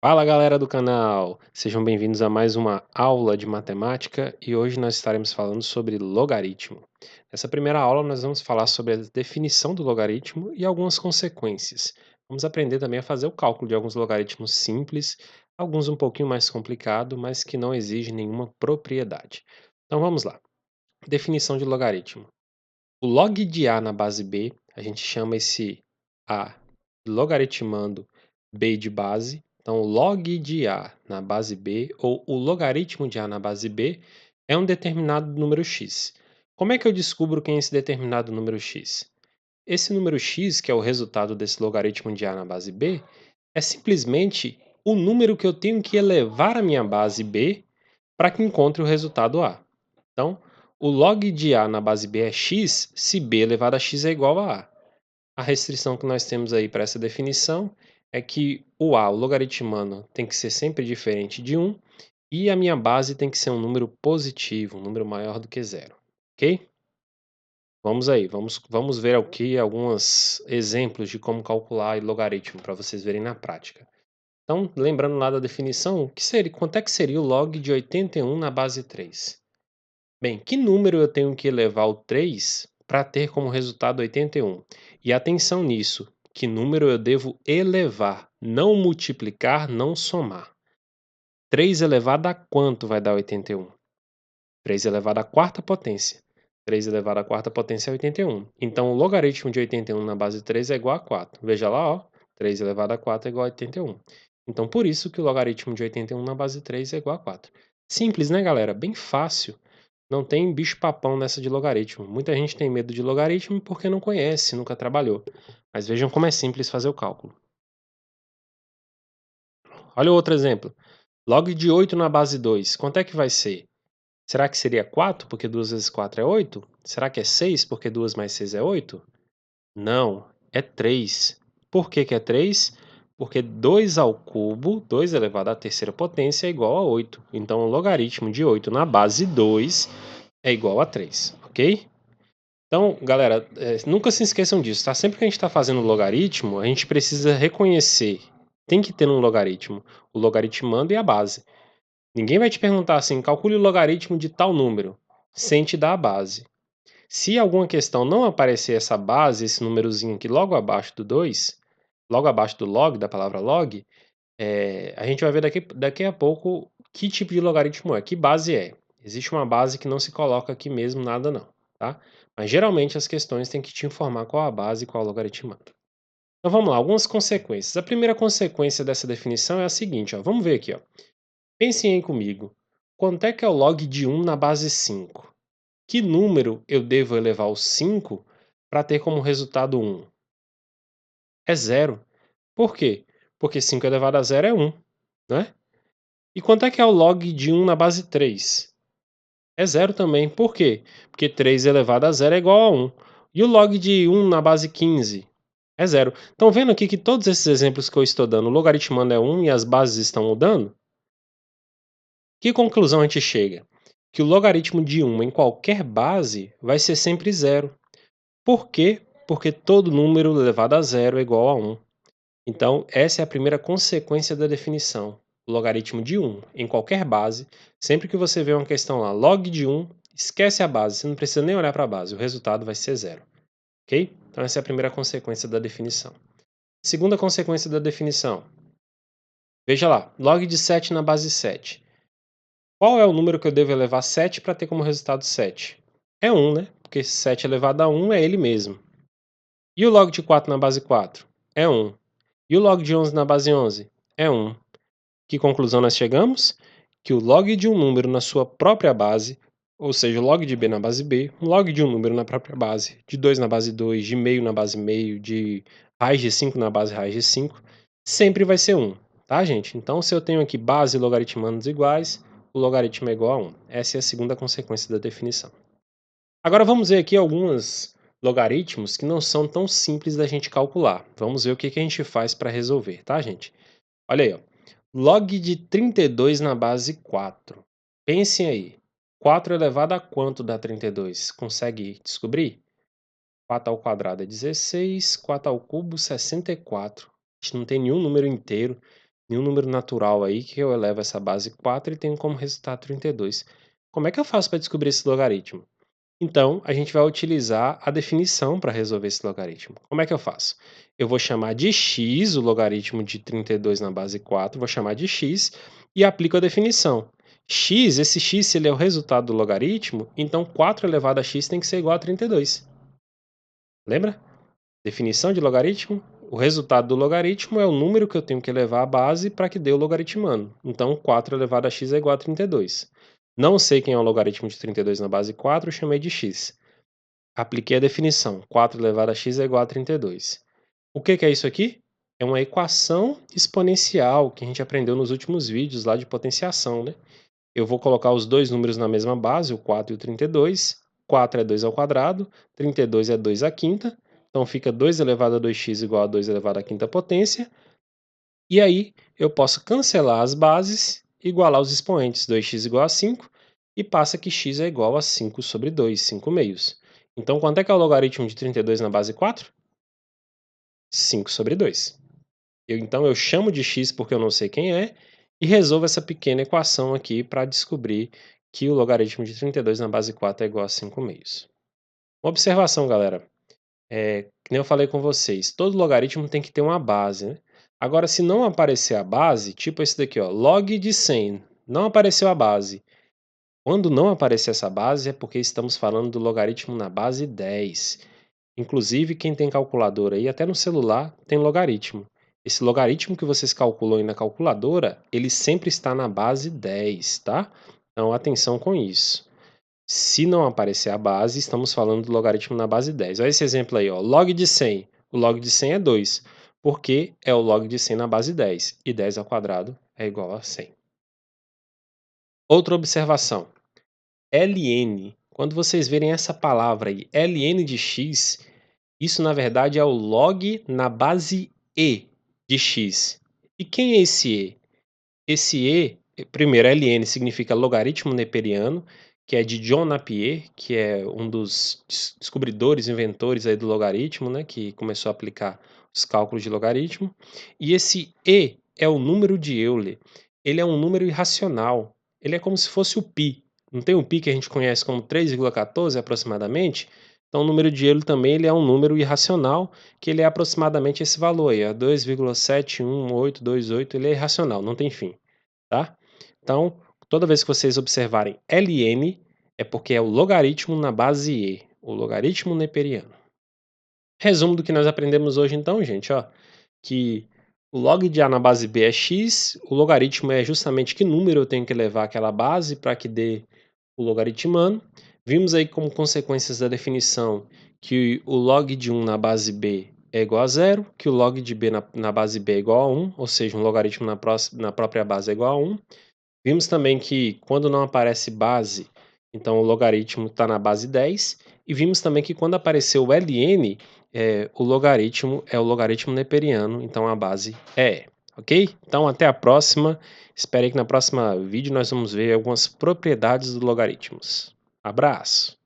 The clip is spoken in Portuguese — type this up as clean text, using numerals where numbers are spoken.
Fala galera do canal, sejam bem-vindos a mais uma aula de matemática e hoje nós estaremos falando sobre logaritmo. Nessa primeira aula nós vamos falar sobre a definição do logaritmo e algumas consequências. Vamos aprender também a fazer o cálculo de alguns logaritmos simples, alguns um pouquinho mais complicados, mas que não exigem nenhuma propriedade. Então vamos lá. Definição de logaritmo. O log de A na base B, a gente chama esse A logaritmando B de base. Então, o log de A na base B, ou o logaritmo de A na base B, é um determinado número x. Como é que eu descubro quem é esse determinado número x? Esse número x, que é o resultado desse logaritmo de A na base B, é simplesmente o número que eu tenho que elevar a minha base B para que encontre o resultado A. Então, o log de A na base B é x se B elevado a x é igual a A. A restrição que nós temos aí para essa definição é que o A, o logaritmando, tem que ser sempre diferente de 1 e a minha base tem que ser um número positivo, um número maior do que zero, ok? Vamos aí, vamos ver aqui alguns exemplos de como calcular logaritmo para vocês verem na prática. Então, lembrando lá da definição, quanto é que seria o log de 81 na base 3? Bem, que número eu tenho que elevar o 3 para ter como resultado 81? E atenção nisso, que número eu devo elevar, não multiplicar, não somar. 3 elevado a quanto vai dar 81? 3 elevado à quarta potência. 3 elevado à quarta potência é 81. Então, o logaritmo de 81 na base 3 é igual a 4. Veja lá, ó, 3 elevado a 4 é igual a 81. Então, por isso que o logaritmo de 81 na base 3 é igual a 4. Simples, né, galera? Bem fácil. Não tem bicho-papão nessa de logaritmo. Muita gente tem medo de logaritmo porque não conhece, nunca trabalhou. Mas vejam como é simples fazer o cálculo. Olha o outro exemplo. Log de 8 na base 2, quanto é que vai ser? Será que seria 4, porque 2 vezes 4 é 8? Será que é 6, porque 2 mais 6 é 8? Não, é 3. Por que que é 3? Porque 2 ao cubo, 2 elevado à terceira potência, é igual a 8. Então, o logaritmo de 8 na base 2 é igual a 3, ok? Então, galera, nunca se esqueçam disso, tá? Sempre que a gente está fazendo logaritmo, a gente precisa reconhecer. Tem que ter um logaritmo. O logaritmando e a base. Ninguém vai te perguntar assim, calcule o logaritmo de tal número, sem te dar a base. Se alguma questão não aparecer essa base, esse númerozinho aqui logo abaixo do 2, logo abaixo do log, da palavra log, a gente vai ver daqui a pouco que tipo de logaritmo é, que base é. Existe uma base que não se coloca aqui mesmo, nada não, tá? Mas geralmente as questões têm que te informar qual a base e qual o logaritmo. Então vamos lá, algumas consequências. A primeira consequência dessa definição é a seguinte, ó, vamos ver aqui, ó. Pensem aí comigo. Quanto é que é o log de 1 na base 5? Que número eu devo elevar o 5 para ter como resultado 1? É zero. Por quê? Porque 5 elevado a zero é 1, né? E quanto é que é o log de 1 na base 3? É zero também. Por quê? Porque 3 elevado a zero é igual a 1. E o log de 1 na base 15? É zero. Estão vendo aqui que todos esses exemplos que eu estou dando, o logaritmando é 1 e as bases estão mudando? Que conclusão a gente chega? Que o logaritmo de 1 em qualquer base vai ser sempre zero. Por quê? Porque todo número elevado a zero é igual a 1. Então, essa é a primeira consequência da definição. O logaritmo de 1 em qualquer base, sempre que você vê uma questão lá, log de 1, esquece a base, você não precisa nem olhar para a base, o resultado vai ser zero. Ok? Então, essa é a primeira consequência da definição. Segunda consequência da definição. Veja lá, log de 7 na base 7. Qual é o número que eu devo elevar 7 para ter como resultado 7? É 1, né? Porque 7 elevado a 1 é ele mesmo. E o log de 4 na base 4? É 1. E o log de 11 na base 11? É 1. Que conclusão nós chegamos? Que o log de um número na sua própria base, ou seja, o log de b na base b, um log de um número na própria base, de 2 na base 2, de meio na base meio, de raiz de 5 na base raiz de 5, sempre vai ser 1, tá, gente? Então, se eu tenho aqui base e logaritmandos iguais, o logaritmo é igual a 1. Essa é a segunda consequência da definição. Agora vamos ver aqui alguns logaritmos que não são tão simples da gente calcular. Vamos ver o que que a gente faz para resolver, tá, gente? Olha aí, ó. Log de 32 na base 4. Pensem aí. 4 elevado a quanto dá 32? Consegue descobrir? 4 ao quadrado é 16, 4 ao cubo 64. A gente não tem nenhum número inteiro. nenhum número natural aí que eu elevo essa base 4 e tenho como resultado 32. Como é que eu faço para descobrir esse logaritmo? Então, a gente vai utilizar a definição para resolver esse logaritmo. Como é que eu faço? Eu vou chamar de x o logaritmo de 32 na base 4, vou chamar de x e aplico a definição. Esse x, se ele é o resultado do logaritmo, então 4 elevado a x tem que ser igual a 32. Lembra? Definição de logaritmo. O resultado do logaritmo é o número que eu tenho que elevar à base para que dê o logaritmando. Então, 4 elevado a x é igual a 32. Não sei quem é o logaritmo de 32 na base 4, eu chamei de x. Apliquei a definição. 4 elevado a x é igual a 32. O que é isso aqui? É uma equação exponencial que a gente aprendeu nos últimos vídeos lá de potenciação, né? Eu vou colocar os dois números na mesma base, o 4 e o 32. 4 é 2 ao quadrado, 32 é 2 à quinta. Então fica 2 elevado a 2x igual a 2 elevado à quinta potência. E aí eu posso cancelar as bases, igualar os expoentes, 2x igual a 5, e passa que x é igual a 5 sobre 2, 5 meios. Então quanto é que é o logaritmo de 32 na base 4? 5 sobre 2. Então eu chamo de x porque eu não sei quem é, e resolvo essa pequena equação aqui para descobrir que o logaritmo de 32 na base 4 é igual a 5 meios. Uma observação, galera. Que nem eu falei com vocês, todo logaritmo tem que ter uma base, né? Agora, se não aparecer a base, tipo esse daqui, ó, log de 100, não apareceu a base. Quando não aparecer essa base é porque estamos falando do logaritmo na base 10. Inclusive, quem tem calculadora aí, até no celular, tem logaritmo. Esse logaritmo que vocês calculam aí na calculadora, ele sempre está na base 10, tá? Então, atenção com isso. Se não aparecer a base, estamos falando do logaritmo na base 10. Olha esse exemplo aí, ó. Log de 100. O log de 100 é 2, porque é o log de 100 na base 10. E 10 ao quadrado é igual a 100. Outra observação. ln. Quando vocês verem essa palavra aí, ln de x, isso na verdade é o log na base e de x. E quem é esse e? Esse primeiro, ln significa logaritmo neperiano, que é de John Napier, que é um dos descobridores, inventores aí do logaritmo, né, que começou a aplicar os cálculos de logaritmo. E esse e é o número de Euler. Ele é um número irracional. Ele é como se fosse o π. Não tem o π que a gente conhece como 3,14 aproximadamente? Então, o número de Euler também ele é um número irracional, que ele é aproximadamente esse valor aí, 2,71828, ele é irracional, não tem fim, tá? Então, toda vez que vocês observarem ln, é porque é o logaritmo na base e, o logaritmo neperiano. Resumo do que nós aprendemos hoje então, gente, ó, que o log de A na base B é x, o logaritmo é justamente que número eu tenho que levar àquela base para que dê o logaritmando. Vimos aí como consequências da definição que o log de 1 na base B é igual a zero, que o log de B na base B é igual a 1, ou seja, um logaritmo na própria base é igual a 1. Vimos também que quando não aparece base, então o logaritmo está na base 10. E vimos também que quando apareceu o ln, o logaritmo é o logaritmo neperiano, então a base é E, ok? Então até a próxima. Espero que na próxima vídeo nós vamos ver algumas propriedades dos logaritmos. Abraço!